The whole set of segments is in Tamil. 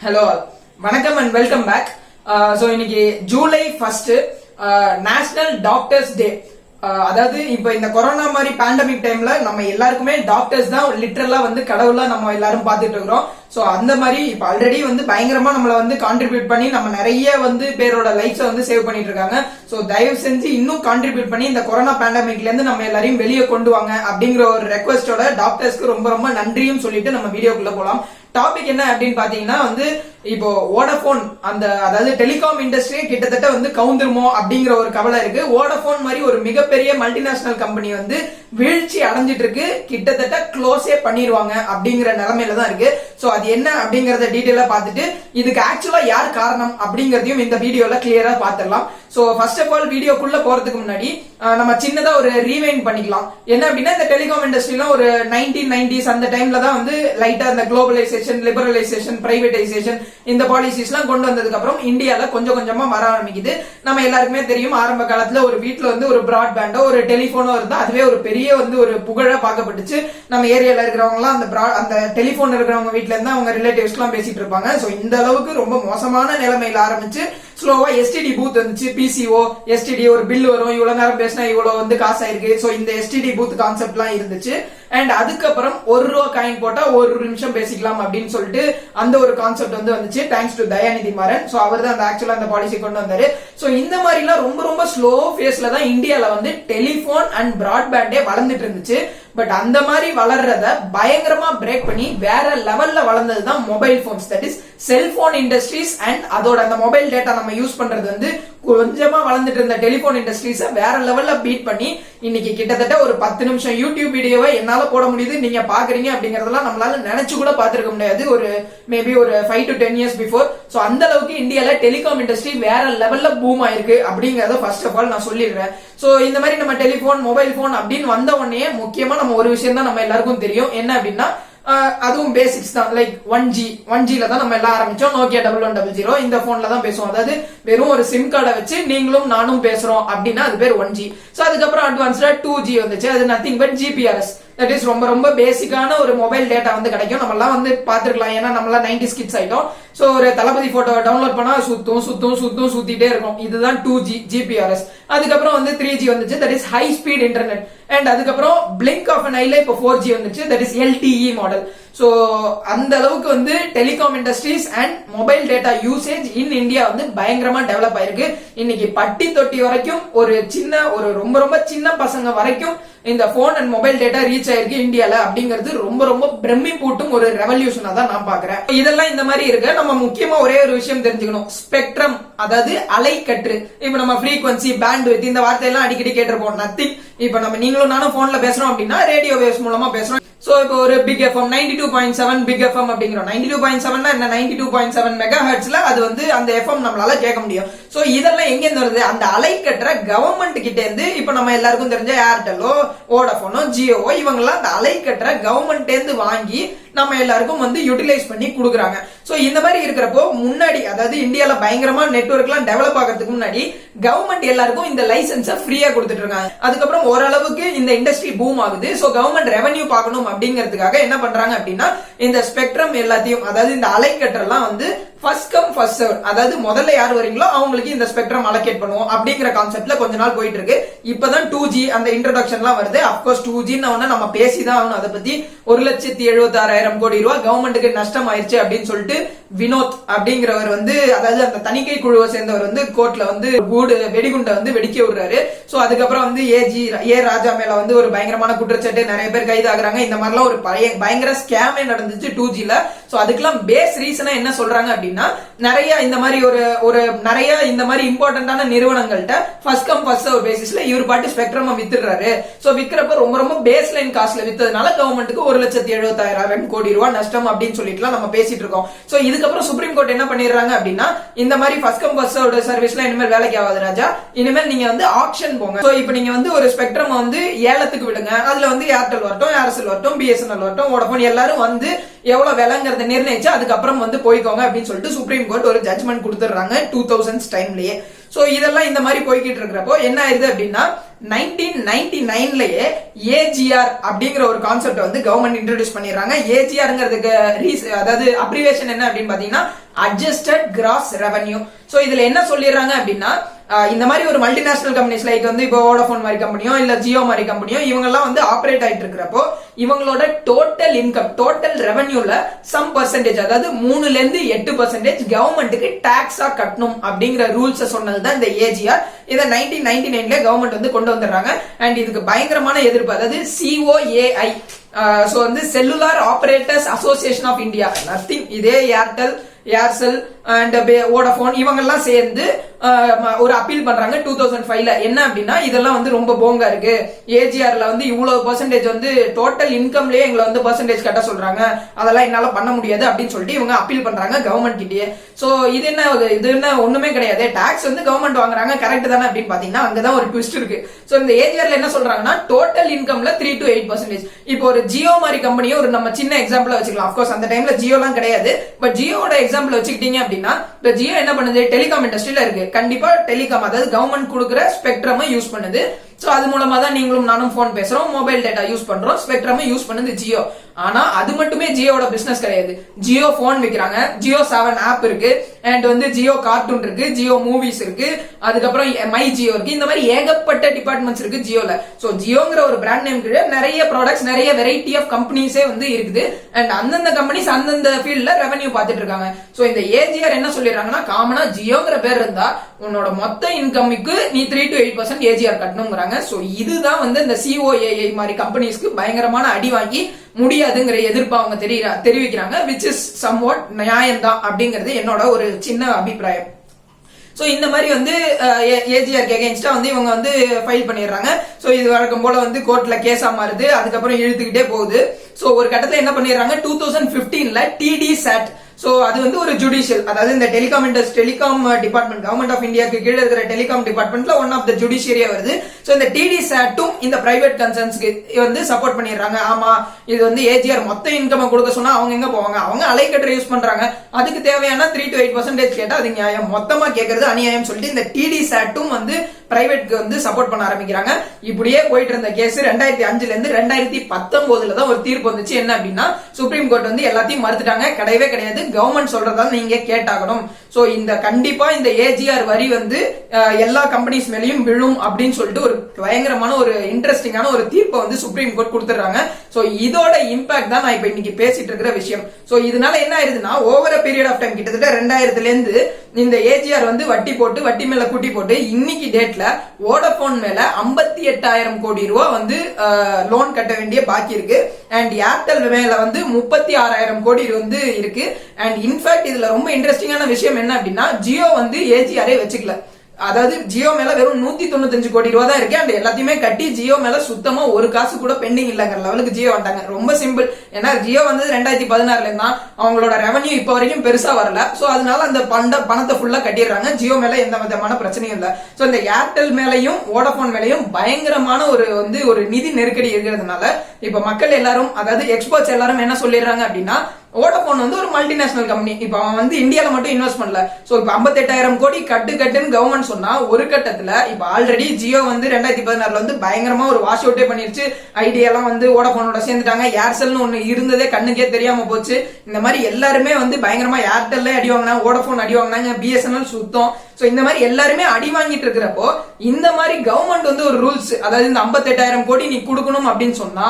ஹலோ வணக்கம் அண்ட் வெல்கம் பேக். ஸோ இன்னைக்கு ஜூலை 1 நேஷனல் டாக்டர்ஸ் டே. அதாவது இப்ப இந்த கொரோனா மாதிரி பேண்டமிக் டைம்ல நம்ம எல்லாருக்குமே டாக்டர்ஸ் தான் லிட்டரலா வந்து கடவுளா நம்ம எல்லாரும் பாத்துட்டு இருக்கிறோம். சோ அந்த மாதிரி இப்ப ஆல்ரெடி வந்து பயங்கரமா நம்மள வந்து கான்ட்ரிபியூட் பண்ணி நம்ம நிறைய வந்து பேரோட லைஃப்ஸை வந்து சேவ் பண்ணிட்டு இருக்காங்க. சோ தயவு செஞ்சு இன்னும் கான்ட்ரிபியூட் பண்ணி இந்த கொரோனா பேண்டமிக்ல இருந்து நம்ம எல்லாரையும் வெளியே கொண்டு வாங்க அப்படிங்கிற ஒரு ரெக்வஸ்டோட டாக்டர்ஸ்க்கு ரொம்ப ரொம்ப நன்றியும் சொல்லிட்டு நம்ம வீடியோக்குள்ள போலாம். டாபிக் என்ன அப்படின்னு பாத்தீங்கன்னா வந்து இப்போ வோடபோன் அதாவது டெலிகாம் இண்டஸ்ட்ரியே கிட்டத்தட்ட வந்து கவுந்துருமோ அப்படிங்கிற ஒரு கவலை இருக்கு. வோடபோன் மாதிரி ஒரு மிகப்பெரிய மல்டிநேஷனல் கம்பெனி வந்து வீழ்ச்சி அடைஞ்சிட்டு இருக்கு, கிட்டத்தட்ட க்ளோஸே பண்ணிடுவாங்க அப்படிங்கிற நிலைமையில தான் இருக்கு. சோ அது என்ன அப்படிங்கறத டீடைலா பார்த்துட்டு இதுக்கு ஆக்சுவலா யார் காரணம் அப்படிங்கறதையும் இந்த வீடியோல கிளியரா பாத்துடலாம். சோ ஃபர்ஸ்ட் ஆஃப் ஆல் வீடியோக்குள்ள போறதுக்கு முன்னாடி நம்ம சின்னதா ஒரு ரீவைண்ட் பண்ணிக்கலாம். என்ன அப்படின்னா இந்த டெலிகாம் இண்டஸ்ட்ரியில ஒரு 1990s அந்த டைம்ல தான் வந்து லைட்டா இந்த குளோபலைசேஷன், லிபரலைசேஷன், பிரைவேடைசேஷன் இந்த பாலிசிஸ் எல்லாம் கொண்டு வந்ததுக்கு அப்புறம் இந்தியால கொஞ்சம் கொஞ்சமா வர ஆரம்பிக்குது. நம்ம எல்லாருக்குமே தெரியும், ஆரம்ப காலத்துல ஒரு வீட்டுல வந்து ஒரு பிராட்பேண்டோ ஒரு டெலிபோனோ இருந்தா அதுவே ஒரு பெரிய வந்து ஒரு புகழா பார்க்கப்பட்டுச்சு. நம்ம ஏரியால இருக்கிறவங்க எல்லாம் அந்த டெலிபோன் இருக்கிறவங்க வீட்டுல இருந்து அவங்க ரிலேட்டிவ்ஸ் எல்லாம் பேசிட்டு இருப்பாங்க. சோ இந்த அளவுக்கு ரொம்ப மோசமான நிலைமையில ஆரம்பிச்சு ஸ்லோவா எஸ்டிடி பூத் வந்துச்சு. பிசிஓ எஸ்டிடி ஒரு பில் வரும், இவ்வளவு நேரம் பேசினா இவ்வளவு வந்து காசு ஆயிருக்கு. சோ இந்த எஸ்டிடி பூத் கான்செப்ட் எல்லாம் இருந்துச்சு. அண்ட் அதுக்கப்புறம் ₹1 காயின் போட்டா ஒரு நிமிஷம் பேசிக்கலாம் அப்படின்னு சொல்லிட்டு அந்த ஒரு கான்செப்ட் வந்து வந்துச்சு. Thanks to Dayanidhi Maran. So அவர் தான் ஆக்சுவலா அந்த பாலிசி கொண்டு வந்தாரு. சோ இந்த மாதிரி எல்லாம் ரொம்ப ரொம்ப ஸ்லோ ஃபேஸ்ல தான் இந்தியால வந்து டெலிபோன் அண்ட் பிராட்பேண்டே வளர்ந்துட்டு இருந்துச்சு. பட் அந்த மாதிரி வளர்றத பயங்கரமா பிரேக் பண்ணி வேற லெவல்ல வளர்ந்தது தான் mobile phones, that is cellphone industries. And அதோட அந்த மொபைல் டேட்டா நம்ம யூஸ் பண்றது வந்து கொஞ்சமா வளர்ந்துட்டு இருந்த டெலிபோன் இண்டஸ்ட்ரீஸ் வேற லெவல்ல பீட் பண்ணி இன்னைக்கு கிட்டத்தட்ட ஒரு 10 நிமிஷம் யூடியூப் வீடியோவை என்னால போட முடியுது, நீங்க பாக்குறீங்க அப்படிங்கறதெல்லாம் நம்மளால நினைச்சு கூட பாத்துருக்க முடியாது ஒரு மேபி ஒரு 5 to 10 years பிஃபோர். சோ அந்த அளவுக்கு இந்தியால டெலிகாம் இண்டஸ்ட்ரி வேற லெவல்ல பூம் ஆயிருக்கு அப்படிங்கறத ஃபர்ஸ்ட் ஆஃப் ஆல் நான் சொல்லிடுறேன். சோ இந்த மாதிரி நம்ம டெலிபோன், மொபைல் போன் அப்படின்னு வந்த உடனே முக்கியமா நம்ம ஒரு விஷயம் தான் நம்ம எல்லாருக்கும் தெரியும். என்ன அப்படின்னா அதுவும் பேசிக்ஸ் தான். லைக் 1Gல தான் நம்ம எல்லாம் ஆரம்பிச்சோம். நோக்கியா 1100 இந்த போன்ல தான் பேசுவோம். அதாவது வெறும் ஒரு சிம் கார்டை வச்சு நீங்களும் நானும் பேசுறோம் அப்படின்னா அது பேர் 1G. சோ அதுக்கப்புறம் அட்வான்ஸ்டா 2G வந்துச்சு. அது nothing but GPRS, that is ரொம்ப ரொம்ப பேசிக்கான ஒரு மொபைல் டேட்டா வந்து கிடைக்கும். நம்ம எல்லாம் வந்து பாத்துருக்கலாம், ஏன்னா நம்ம எல்லாம் 90s கிட்ஸ் ஆயிட்டோம். சோ ஒரு தளபதி போட்டோ டவுன்லோட் பண்ணா சுத்திட்டே இருக்கும். இதுதான் 2G GPRS. அதுக்கப்புறம் வந்து 3G வந்துச்சு, that is high speed internet. And அதுக்கப்புறம் பிளிங்க் ஆஃப் an ஐல இப்போ 4G வந்துச்சு, that is LTE model. So அந்த அளவுக்கு வந்து telecom industries and mobile data usage in India வந்து பயங்கரமா டெவலப் ஆயிருக்கு. இன்னைக்கு பட்டி தொட்டி வரைக்கும் ஒரு ரொம்ப ரொம்ப சின்ன பசங்க வரைக்கும் இந்த phone and mobile data reach ஆயிருக்கு இந்தியால அப்படிங்கிறது ரொம்ப ரொம்ப பிரமிப்பூட்டும் ஒரு ரெவல்யூஷனா தான் நான் பாக்குறேன். இதெல்லாம் இந்த மாதிரி இருக்கு. நம்ம முக்கியமா ஒரே ஒரு விஷயம் தெரிஞ்சுக்கணும், ஸ்பெக்ட்ரம், அதாவது அலைக்கற்று. இப்ப நம்ம ஃப்ரீக்வன்சி, பேண்ட்வித் இந்த வார்த்தையெல்லாம் அடிக்கடி கேட்டிருப்போம். நத்திங். இப்ப நம்ம நீங்களும் நானும் போன்ல பேசுறோம் அப்படின்னா ரேடியோ வேவ்ஸ் மூலமா பேசுறோம். சோ இப்போ ஒரு பிக் எஃப்எம் 92.7 பிக் எஃப்எம் அப்படிங்கிறோம். 92.7 என்ன 92.7 மெகா ஹெர்ட்ஸ்ல அது வந்து அந்த எஃப்எம் நம்மளால கேட்க முடியும். சோ இதெல்லாம் எங்க இருந்து வருது? அந்த அலைக்கற்ற கவர்மெண்ட் கிட்ட இருந்து. இப்ப நம்ம எல்லாருக்கும் தெரிஞ்ச ஏர்டெல்லோ, வோடபோனோ, ஜியோவோ இவங்க எல்லாம் அந்த அலைக்கற்ற கவர்மெண்ட் இருந்து வாங்கி நம்ம எல்லாருக்கும் வந்து யூட்டிலைஸ் பண்ணி கொடுக்குறாங்க. சோ இந்த மாதிரி இருக்கிறப்போ முன்னாடி, அதாவது இந்தியால பயங்கரமா நெட்வொர்க் எல்லாம் டெவலப் ஆகிறதுக்கு முன்னாடி கவர்மெண்ட் எல்லாருக்கும் இந்த லைசன்ஸை ஃப்ரீயா கொடுத்துட்டு இருக்காங்க. அதுக்கப்புறம் ஓரளவுக்கு இந்த இண்டஸ்ட்ரி பூம் ஆகுது. சோ கவர்மெண்ட் ரெவன்யூ பார்க்கணும் அப்படிங்கிறதுக்காக என்ன பண்றாங்க அப்படின்னா இந்த ஸ்பெக்ட்ரம் எல்லாத்தையும், அதாவது இந்த அலைக்கற்றெல்லாம் வந்து ஃபர்ஸ்ட் கம் ஃபர்ஸ்ட் சர்வ், அதாவது முதல்ல யார் வரீங்களோ அவங்களுக்கு இந்த ஸ்பெக்ட்ரம் அலோகேட் பண்ணுவோம் அப்படிங்கிற கான்செப்ட்ல கொஞ்ச நாள் போயிட்டு இருக்கு. இப்பதான் 2G அந்த இன்ட்ரோடக்ஷன்லாம் வருது. அப்கோர்ஸ் 2G நம்ம பேசிதான் ஆகணும். அதை பத்தி ₹1,76,000 கோடி கவர்மெண்ட்டுக்கு நஷ்டம் ஆயிடுச்சு அப்படின்னு சொல்லிட்டு வினோத் அப்படிங்கிறவர் வந்து, அதாவது அந்த தணிக்கை குழுவை சேர்ந்தவர் வந்து கோர்ட்ல வந்து வெடிகுண்டை வந்து வெடிக்க விடுறாரு. சோ அதுக்கப்புறம் வந்து ஏ ராஜா மேல வந்து ஒரு பயங்கரமான குற்றச்சாட்டு, நிறைய பேர் கைது ஆகுறாங்க. இந்த மாதிரிலாம் ஒரு பயங்கர ஸ்கேமே நடந்துச்சு 2Gல. சோ அதுக்கெல்லாம் பேஸ் ரீசனா என்ன சொல்றாங்க அப்படின்னா, நிறைய இந்த மாதிரி நிறைய இந்த மாதிரி இம்பார்ட்டன்டான நிறுவனங்கள்ட்ட ஃபர்ஸ்ட் கம் ஃபர்ஸ்ட் சர்வ் பேசிஸ்ல இவர் பாட்டு ஸ்பெக்ட்ரம் வித்துறாரு. சோ விக்கிறப்ப ரொம்ப ரொம்ப பேஸ் லைன் காஸ்ட்ல வித்ததுனால கவர்மெண்ட்டுக்கு ₹1,76,000 கோடி நஷ்டம் அப்படின்னு சொல்லிட்டு நம்ம பேசிட்டு இருக்கோம். சோ இதுக்கப்புறம் சுப்ரீம் கோர்ட் என்ன பண்ணிடுறாங்க அப்படின்னா, இந்த மாதிரி ஃபர்ஸ்ட் கம் ஃபர்ஸ்ட் சர்வ் சர்வீஸ்ல இனிமேல் வேலைக்கு ஆகாது ராஜா, இனிமேல் நீங்க வந்து ஆக்ஷன் போங்க. சோ இப்போ நீங்க வந்து ஒரு ஸ்பெக்ட்ரம் வந்து ஏலத்துக்கு விடுங்க. அதுல வந்து ஏர்டெல் வரட்டும், ஏர்செல் வரட்டும், பிஎஸ்என்எல் வரட்டும், வோடபோன் எல்லாரும் வந்து எவ்வளவு விலைங்கிறத நிர்ணயிச்சு அதுக்கப்புறம் வந்து போய்க்கோங்க அப்படின்னு சொல்லிட்டு சுப்ரீம் கோர்ட் ஒரு ஜட்ஜ்மெண்ட் கொடுத்துறாங்க 2000s டைம்லயே. சோ இதெல்லாம் இந்த மாதிரி போய்கிட்டு இருக்கிறப்போ என்ன ஆயிருது அப்படின்னா, 1999லயே ஏஜிஆர் அப்படிங்கிற ஒரு கான்செப்ட் வந்து கவர்மெண்ட் இன்ட்ரோடியூஸ் பண்ணிடுறாங்க. ஏஜிஆர்ங்கிறதுக்கு அதாவது அப்ரிவேஷன் என்ன அப்படின்னு பாத்தீங்கன்னா அட்ஜஸ்டட் கிராஸ் ரெவன்யூ. சோ இதுல என்ன சொல்லிடுறாங்க அப்படின்னா இந்த மாதிரி ஒரு மல்டிநேஷனல் கம்பெனிஸ் லைக் வந்து இப்போ வோடாஃபோன் மாதிரி கம்பெனியோ இல்ல ஜியோ மாதிரி கம்பெனியோ இவங்க எல்லாம் வந்து ஆபரேட் ஆயிட்டு இருக்கிறப்போ இவங்களோட டோட்டல் இன்கம் டோட்டல் ரெவன்யூல சம் பர்சன்டேஜ் அதாவது 3ல இருந்து 8% கவர்மெண்ட்டுக்கு டாக்ஸா கட்டணும் அப்படிங்கிற ரூல்ஸ் சொன்னதுதான் இந்த ஏஜிஆர். இதை 1999ல கவர்மெண்ட் வந்து கொண்டு வந்துடுறாங்க. அண்ட் இதுக்கு பயங்கரமான எதிர்ப்பு, அதாவது COAI சோ வந்து cellular operators association of India, nothing இதே ஏர்செல் அண்ட் வோடாஃபோன் இவங்க எல்லாம் சேர்ந்து ஒரு அப்பீல் பண்றாங்க 2005ல. என்ன அப்படின்னா இதெல்லாம் வந்து ரொம்ப போங்கா இருக்கு, ஏஜிஆர்ல வந்து இவ்வளவு பெர்சன்டேஜ் வந்து டோட்டல் இன்கம்லயே எங்களை வந்து பெர்சன்டேஜ் கட்ட சொல்றாங்க, அதெல்லாம் என்னால பண்ண முடியாது அப்படின்னு சொல்லிட்டு இவங்க அப்பீல் பண்றாங்க கவர்மெண்ட் கிட்டயே. சோ இது என்ன ஒண்ணுமே கிடையாது, டாக்ஸ் வந்து கவர்மெண்ட் வாங்குறாங்க கரெக்ட் தானே அப்படின்னு பாத்தீங்கன்னா அங்கதான் ஒரு ட்விஸ்ட் இருக்கு. சோ இந்த ஏஜிஆர்ல என்ன சொல்றாங்கன்னா டோட்டல் இன்கம்ல 3 to 8%. இப்போ ஒரு ஜியோ மாதிரி கம்பெனியோ ஒரு நம்ம சின்ன எக்ஸாம்பிள் வச்சுக்கலாம். அப்கோர்ஸ் அந்த டைம்ல ஜியோ எல்லாம் கிடையாது, பட் ஜியோட எக்ஸாம்பிள் வச்சுக்கிட்டீங்க அப்படின்னா இப்ப ஜியோ என்ன பண்ணுது, டெலிகாம் இண்டஸ்ட்ரியில இருக்கு, கண்டிப்பா டெலிகாம் அதாவது கவர்மெண்ட் கொடுக்குற ஸ்பெக்ட்ரம் யூஸ் பண்ணுது. சோ அது மூலமா தான் நீங்களும் நானும் போன் பேசுறோம், மொபைல் டேட்டா யூஸ் பண்றோம், ஸ்பெக்ட்ரம் யூஸ் பண்ணுது ஜியோ. ஆனா அது மட்டுமே ஜியோட பிசினஸ் கிடையாது. ஜியோ போன் விக்கிறாங்க, ஜியோ 7 ஆப் இருக்கு, அண்ட் வந்து ஜியோ கார்ட்டூன் இருக்கு, ஜியோ மூவிஸ் இருக்கு, அதுக்கப்புறம் மை ஜியோ இருக்கு. இந்த மாதிரி ஏகப்பட்ட டிபார்ட்மெண்ட்ஸ் இருக்கு ஜியோல. சோ ஜியோங்கிற ஒரு பிராண்ட் நேம் கீழே நிறைய ப்ராடக்ட்ஸ் நிறைய வெரைட்டி ஆஃப் கம்பெனிஸே வந்து இருக்குது. அண்ட் அந்தந்த கம்பெனிஸ் அந்தந்த ஃபீல்ட்ல ரெவன்யூ பார்த்துட்டு இருக்காங்க. சோ இந்த ஏஜிஆர் என்ன சொல்லிடுறாங்கன்னா காமனா ஜியோங்கிற பேர் இருந்தா உன்னோட மொத்த இன்கமுக்கு நீ 3 to 8% ஏஜிஆர் கட்டணுங்கிறாங்க. சோ இதுதான் வந்து இந்த COAI மாதிரி கம்பெனிஸ்க்கு பயங்கரமான அடி வாங்கி முடியாதுங்கிற எதிர்ப்பு அவங்க தெரிவிக்கிறாங்க, which is somewhat நியாயம்தான் அப்படிங்கிறது என்னோட ஒரு சின்ன அபிப்பிராயம். சோ இந்த மாதிரி வந்து ஏஜிஆர் அகைன்ஸ்டா வந்து இவங்க வந்து ஃபைல் பண்ணிடுறாங்க. சோ இது வழக்கம் போல வந்து கோர்ட்ல கேஸா மாறுது, அதுக்கப்புறம் இழுத்துக்கிட்டே போகுது. சோ ஒரு கட்டத்துல என்ன பண்ணிடுறாங்க 2015ல TD SAT. சோ அது வந்து ஒரு ஜுடிஷியல், அதாவது இந்த டெலிகாம் டிபார்ட்மெண்ட் கவர்மெண்ட் ஆஃப் இந்தியாக்கு கீழே இருக்கிற டெலிகாம் டிபார்ட்மெண்ட்ல ஒன் ஆஃப் த ஜுடிஷியரியா வருது. சோ இந்த TD SATம் இந்த பிரைவேட் கன்சர்ன்ஸ்க்கு வந்து சப்போர்ட் பண்ணிடுறாங்க. ஆமா இது வந்து ஏஜிஆர் மொத்த இன்கம் கொடுக்க சொன்னா அவங்க எங்க போவாங்க, அவங்க அலைக்கட்டர் யூஸ் பண்றாங்க, அதுக்கு தேவையான 3 to 8% கேட்டா அது நியாயம், மொத்தமா கேட்கறது அநியாயம் சொல்லிட்டு இந்த TD SATம் வந்து பிரைவேட்க்கு வந்து சப்போர்ட் பண்ண ஆரம்பிக்கிறாங்க. இப்படியே போயிட்டு இருந்த கேஸ் 2005ல இருந்து 2019ல தான் ஒரு தீர்ப்பு வந்துச்சு. என்ன அப்படின்னா சுப்ரீம் கோர்ட் வந்து எல்லாத்தையும் மறுத்துட்டாங்க, கிடையவே கிடையாது, கவர்மெண்ட் சொல்றதா நீங்க கேட்டாகணும். சோ இந்த கண்டிப்பா இந்த ஏஜிஆர் வரி வந்து எல்லா கம்பெனிஸ் மேலயும் விழும் அப்படின்னு சொல்லிட்டு ஒரு பயங்கரமான ஒரு இன்ட்ரெஸ்டிங்கான ஒரு தீர்ப்பை வந்து சுப்ரீம் கோர்ட் கொடுத்துறாங்க. சோ இதோட இம்பாக்ட் தான் நான் இப்ப இன்னைக்கு பேசிட்டு இருக்கிற விஷயம். சோ இதனால என்ன ஆயிருதுன்னா ஓவர் பீரியட் ஆஃப் டைம் கிட்டத்தட்ட 2000ல இருந்து இந்த ஏஜிஆர் வந்து வட்டி மேல கூட்டி போட்டு இன்னைக்கு டேட்ல வோடாஃபோன் மேல 58,000 கோடி ரூபாய் வந்து லோன் கட்ட வேண்டிய பாக்கி இருக்கு. அண்ட் ஏர்டெல் மேல வந்து 36,000 கோடி வந்து இருக்கு. அண்ட் இன்ஃபேக்ட் இதுல ரொம்ப இன்ட்ரெஸ்டிங்கான விஷயம் என்ன அப்படின்னா ஜியோ வந்து ஏஜிஆரே வச்சுக்கல, அதாவது ஜியோ மேல வெறும் 195 கோடி ரூபாய் தான் இருக்கு. அண்ட் எல்லாத்தையுமே கட்டி ஜியோ மேல சுத்தமா ஒரு காசு கூட பெண்டிங் இல்லங்கிற லெவலுக்கு ஜியோ வந்துட்டாங்க. ரொம்ப சிம்பிள், ஏன்னா ஜியோ வந்து 2016ல இருந்தா அவங்களோட ரெவன்யூ இப்ப வரைக்கும் பெருசா வரல. சோ அதனால அந்த பணத்தை ஃபுல்லா கட்டிடுறாங்க, ஜியோ மேல எந்த விதமான பிரச்சனையும் இல்ல. சோ இந்த ஏர்டெல் மேலையும் வோடாஃபோன் மேலையும் பயங்கரமான ஒரு நிதி நெருக்கடி இருக்கிறதுனால இப்ப மக்கள் எல்லாரும், அதாவது எக்ஸ்பர்ட்ஸ் எல்லாரும் என்ன சொல்லிடுறாங்க அப்படின்னா வோடாஃபோன் வந்து ஒரு மல்டிநேஷனல் கம்பெனி, இப்ப அவன் வந்து இந்தியால மட்டும் இன்வெஸ்ட் பண்ணல. சோ இப்ப 58,000 கோடி கட்டுன்னு கவர்மெண்ட் சொன்னா ஒரு கட்டத்துல இப்ப ஆல்ரெடி ஜியோ வந்து 2016ல வந்து பயங்கரமா ஒரு வாஷ் அவுட்டே பண்ணிருச்சு, ஐடியா எல்லாம் வந்து வோடாஃபோனோட சேர்ந்துட்டாங்க, ஏர்செல்னு ஒண்ணு இருந்ததே கண்ணுக்கே தெரியாம போச்சு. இந்த மாதிரி எல்லாருமே வந்து பயங்கரமா ஏர்டெல்ல அடி வாங்கினாங்க, வோடாஃபோன் அடி வாங்கினாங்க, BSNL சுத்தம். சோ இந்த மாதிரி எல்லாருமே அடி வாங்கிட்டு இருக்கிறப்போ இந்த மாதிரி கவர்மெண்ட் வந்து ஒரு ரூல்ஸ், அதாவது இந்த 58,000 கோடி நீ கொடுக்கணும் அப்படின்னு சொன்னா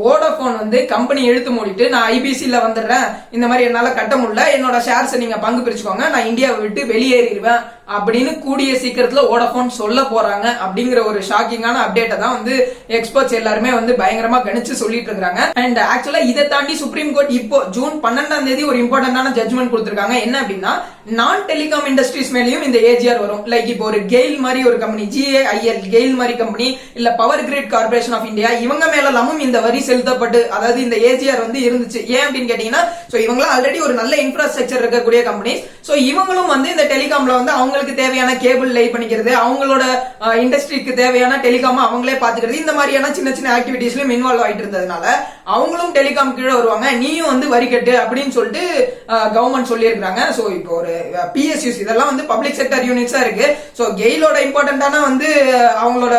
வோடாஃபோன் வந்து கம்பெனி எழுத்து மூடிட்டு நான் IBCல வந்துடுறேன், இந்த மாதிரி என்னால கட்ட முடியல, என்னோட ஷேர்ஸ் நீங்க பங்கு பிரிச்சுக்கோங்க, நான் இந்தியாவை விட்டு வெளியேறிடுவேன் அப்படின்னு கூடிய சீக்கிரத்துல வோடாஃபோன் சொல்ல போறாங்க அப்படிங்கிற ஒரு ஷாக்கிங்கான அப்டேட்டை தான் வந்து எக்ஸ்பர்ட்ஸ் எல்லாருமே வந்து பயங்கரமா கணிச்சு சொல்லிட்டு இருக்காங்க. அண்ட் ஆக்சுவலா இதை தாண்டி சுப்ரீம் கோர்ட் இப்போ ஜூன் 12ஆம் தேதி ஒரு இம்பார்ட்டன்டான ஜட்மெண்ட் கொடுத்திருக்காங்க. என்ன அப்படின்னா நான் டெலிகாம் இண்டஸ்ட்ரீஸ் மேலயும் இந்த ஏஜிஆர் வரும். லைக் இப்போ ஒரு கெயில் மாதிரி ஒரு கம்பெனி, GAIL கெயில் மாதிரி கம்பெனி, இல்ல power grid corporation of India, இவங்க மேலமும் இந்த வரி வரி செலுத்தப்பட்டு அதாவது இந்த ஏஜிஆர் வந்து இருந்துச்சு. ஏன் அப்படின்னு கேட்டீங்கன்னா சோ இவங்களும் ஆல்ரெடி ஒரு நல்ல இன்ஃப்ராஸ்ட்ரக்சர் இருக்கக்கூடிய கம்பெனிஸ். சோ இவங்களும் வந்து இந்த டெலிகாம்ல வந்து அவங்களுக்கு தேவையான கேபிள் லை பண்ணிக்கிறது, அவங்களோட இண்டஸ்ட்ரிக்கு தேவையான டெலிகாம் அவங்களே பாத்துக்கிறது, இந்த மாதிரியான சின்ன சின்ன ஆக்டிவிட்டிஸ்லயும் இன்வால்வ் ஆயிட்டு இருந்ததுனால அவங்களும் டெலிகாம் கீழே வருவாங்க, நீயும் வந்து வரி கட்டு அப்படின்னு சொல்லிட்டு கவர்மெண்ட் சொல்லி இருக்காங்க. சோ இப்போ ஒரு பிஎஸ்யூஸ் இதெல்லாம் வந்து பப்ளிக் செக்டர் யூனிட்ஸா இருக்கு. சோ கெயிலோட இம்பார்ட்டன்டான வந்து அவங்களோட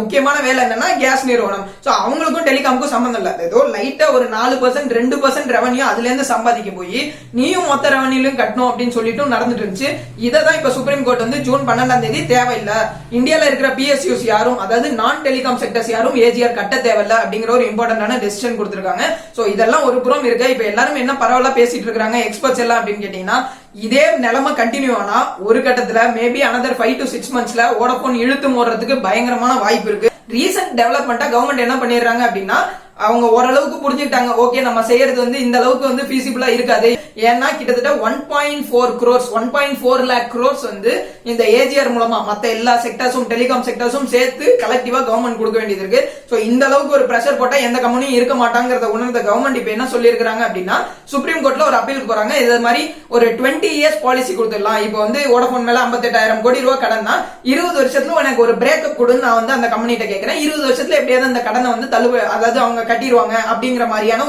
முக்கியமான வேலை என்னன்னா கேஸ் நிறுவனம். சோ அவங்களுக்கும் டெலிகாமுக்கும் சம்பந்தம் இல்ல. ஏதோ லைட்டா ஒரு 4% 2% ரெவன்யூ அதுல இருந்து சம்பாதிக்க போய் நீயும் மொத்த ரெவன்யூலையும் கட்டணும் அப்படின்னு சொல்லிட்டு நடந்துட்டு இருந்துச்சு. இதான் இப்ப சுப்ரீம் கோர்ட் வந்து ஜூன் 12 தேவையில்லை, இந்தியால இருக்கிற பிஎஸ்யூஸ் யாரும் அதாவது நான் டெலிகாம் செக்டர்ஸ் யாரும் ஏஜிஆர் கட்ட தேவையில்லை அப்படிங்கிற ஒரு இம்பார்ட்டன்டான டெசிஷன் கொடுத்திருக்காங்க. சோ இதெல்லாம் ஒரு புறம் இருக்கு. இப்ப எல்லாரும் என்ன பரவாயில்ல பேசிட்டு இருக்காங்க எக்ஸ்பர்ட்ஸ் எல்லாம் அப்படின்னு கேட்டீங்கன்னா இதே நிலைமை கண்டினியூ ஆனா ஒரு கட்டத்துல மேபி another 5 to 6 monthsல வோடபோன் இழுத்து மூடுறதுக்கு பயங்கரமான வாய்ப்பு இருக்கு. ரீசன்ட் டெவலப்மெண்டா கவர்மெண்ட் என்ன பண்ணிடுறாங்க அப்படின்னா அவங்க ஓரளவுக்கு புரிஞ்சுக்கிட்டாங்க, ஓகே நம்ம செய்யறது வந்து இந்த அளவுக்கு வந்து ஃபீசிபிளா இருக்காது. ஏன்னா கிட்டத்தட்ட 1.4 crores 1.4 lakh crores வந்து இந்த ஏஜிஆர் மூலமா மத்த எல்லா செக்டர்ஸும் டெலிகாம் செக்டர்ஸும் சேர்த்து கலெக்டிவா கவர்மெண்ட் கொடுக்க வேண்டியது இருக்கு. சோ இந்த அளவுக்கு ஒரு பிரஷர் போட்டா எந்த கம்பெனியும் இருக்க மாட்டாங்கிறத உணர்ந்த கவர்மெண்ட் இப்ப என்ன சொல்லி இருக்காங்க அப்படின்னா சுப்ரீம் கோர்ட்ல ஒரு அப்பீல் போறாங்க. இது மாதிரி ஒரு 20 years பாலிசி கொடுத்துடலாம். இப்போ வந்து வோடபோன் மேல 58,000 கோடி ரூபாய் கடன் தான், 20 வருஷத்துல எனக்கு ஒரு பிரேக்கப் கொடுன்னு நான் வந்து அந்த கம்பெனிட்ட கேட்கிறேன். 20 வருஷத்துல எப்படியாவது அந்த கடனை வந்து அதாவது அவங்க கட்டிடுவாங்க அப்படிங்கிற மாதிரியான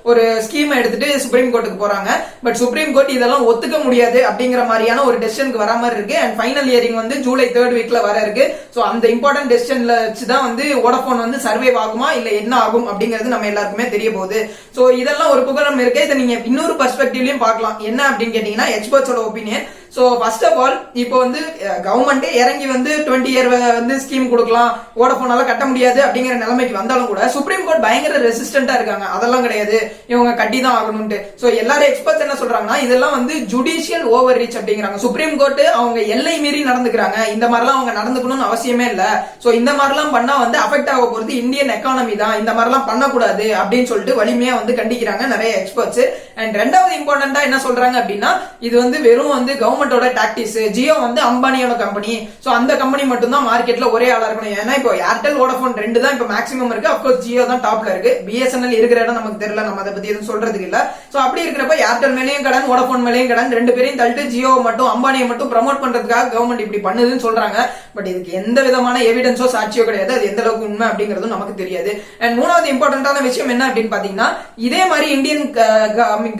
ஒரு ஸ்கீம் எடுத்துட்டு சுப்ரீம் கோர்ட்டுக்கு போறாங்க. பட் சுப்ரீம் கோர்ட் இதெல்லாம் ஒத்துக்க முடியாது அப்படிங்கிற மாதிரியான ஒரு டெசிஷனுக்கு வர மாதிரி இருக்கு. அண்ட் ஃபைனல் ஹியரிங் வந்து ஜூலை 3rd வீக்ல வர இருக்கு. சோ அந்த இம்பார்ட்டன்ட் டெசிஷன்ல வச்சுதான் வந்து வோடபோன் வந்து சர்வே ஆகுமா இல்ல என்ன ஆகும் அப்படிங்கிறது நம்ம எல்லாருக்குமே தெரிய போகுது. சோ இதெல்லாம் ஒரு புகழம் இருக்கு. இதை நீங்க இன்னொரு பெர்ஸ்பெக்டிவ்லயும் பார்க்கலாம். என்ன அப்படின்னு கேட்டீங்கன்னா எக்ஸ்பர்ட்ஸோட opinion. So first of all இப்போ வந்து கவர்மெண்ட் இறங்கி வந்து 20 year வந்து ஸ்கீம் கொடுக்கலாம், வோடபோனால கட்ட முடியாது அப்படிங்கிற நிலைமைக்கு வந்தாலும் கூட சுப்ரீம் கோர்ட் பயங்கர ரெசிஸ்டன்டா இருக்காங்க. அதெல்லாம் கிடையாது, இவங்க கட்டி தான் ஆகணும்னு. சோ எல்லாரும் எக்ஸ்பர்ட்ஸ் என்ன சொல்றாங்கன்னா இதெல்லாம் வந்து ஜுடிஷியல் ஓவர் ரீச் அப்படிங்கிறாங்க. சுப்ரீம் கோர்ட் அவங்க எல்லை மீறி நடந்துக்கிறாங்க, இந்த மாதிரிலாம் அவங்க நடந்துக்கணும்னு அவசியமே இல்ல. சோ இந்த மாதிரிலாம் பண்ணா வந்து அஃபெக்ட் ஆக போறது இந்தியன் எக்கானமி தான், இந்த மாதிரிலாம் பண்ணக்கூடாது அப்படின்னு சொல்லிட்டு வலிமையா வந்து கண்டிக்கிறாங்க நிறைய எக்ஸ்பர்ட்ஸ். அண்ட் ரெண்டாவது இம்பார்ட்டன்டா என்ன சொல்றாங்க அப்படின்னா இது வந்து வெறும் வந்து கவர்மெண்டோட டாக்டிக்ஸ். ஜியோ வந்து அம்பானியோட கம்பெனி, சோ அந்த கம்பெனி மட்டும் தான் மார்க்கெட்ல ஒரே ஆளா இருக்கணும். ஏன்னா இப்போ ஏர்டெல் வோடபோன் 2 தான் இப்போ மேக்ஸிமம் இருக்கு. அப்கோர்ஸ் ஜியோ தான் டாப்ல இருக்கு. பிஎஸ்என்எல் இருக்கிற இடம் நமக்கு தெரியல, நம்ம அதை பத்தி எதுவும் சொல்றதுக்கு இல்ல. சோ அப்படி இருக்கிறப்ப ஏர்டெல் மேலேயும் கடன் வோடபோன் மேலேயும் கடன், ரெண்டு பேரையும் தள்ளிட்டு ஜியோ மட்டும் அம்பானியை மட்டும் ப்ரமோட் பண்றதுக்காக கவர்மெண்ட் இப்படி பண்ணுதுன்னு சொல்றாங்க. பட் இதுக்கு எந்த விதமான எவிடன்ஸோ சாட்சியோ கிடையாது. அது எந்த அளவுக்கு உண்மை அப்படிங்கிறதும் நமக்கு தெரியாது. அண்ட் மூணாவது இம்பார்ட்டன்டான விஷயம் என்ன அப்படின்னு பாத்தீங்கன்னா இதே மாதிரி Indian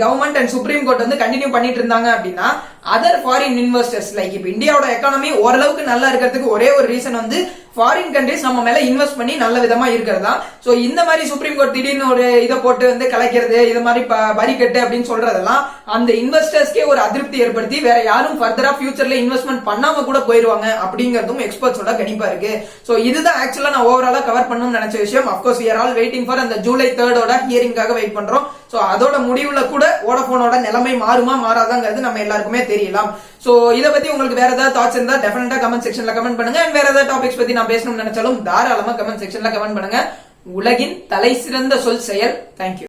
government and supreme court வந்து கண்டினியூ பண்ணிட்டு இருந்தாங்க அப்படின்னா அதர் ஃபாரின் இன்வெஸ்டர்ஸ் லைக் இப்ப இந்தியாவோட எக்கானமி ஓரளவுக்கு நல்லா இருக்கிறதுக்கு ஒரே ஒரு ரீசன் வந்து ஃபாரின் கண்ட்ரிஸ் நம்ம மேல இன்வெஸ்ட் பண்ணி நல்ல விதமா இருக்கிறதா. சோ இந்த மாதிரி சுப்ரீம் கோர்ட் திடீர்னு ஒரு இதை போட்டு வந்து கலைக்கிறது, இது மாதிரி வரி கட்டு அப்படின்னு சொல்றதெல்லாம் அந்த இன்வெஸ்டர்ஸ்க்கே ஒரு அதிருப்தி ஏற்படுத்தி வேற யாரும் ஃபர்தரா ஃபியூச்சர்ல இன்வெஸ்ட்மெண்ட் பண்ணாம கூட போயிருவாங்க அப்படிங்கறதும் எக்ஸ்பர்ட்ஸோட கணிப்பா இருக்கு. சோ இதுதான் ஆக்சுவலா நான் ஓவராலா கவர் பண்ணணும்னு நினைச்ச விஷயம். Of course we are all waiting for அந்த ஜூலை 3rd ஹியரிங்காக வெயிட் பண்றோம். சோ அதோட முடிவுல கூட வோடபோனோட நிலைமை மாறுமா மாறாதாங்கிறது நம்ம எல்லாருக்குமே தெரியலாம். சோ இத பத்தி உங்களுக்கு வேற ஏதாவது தாட்ஸ் இருந்தா டெஃபினட்டா கமெண்ட் செக்ஷன்ல கமெண்ட் பண்ணுங்க. அண்ட் வேற ஏதாவது டாபிக்ஸ் பத்தி நான் பேசணும்னு நினைச்சாலும் தாராளமா கமெண்ட் செக்ஷன்ல கமெண்ட் பண்ணுங்க. உலகின் தலை சிறந்த சொல் செயல். தேங்க்யூ.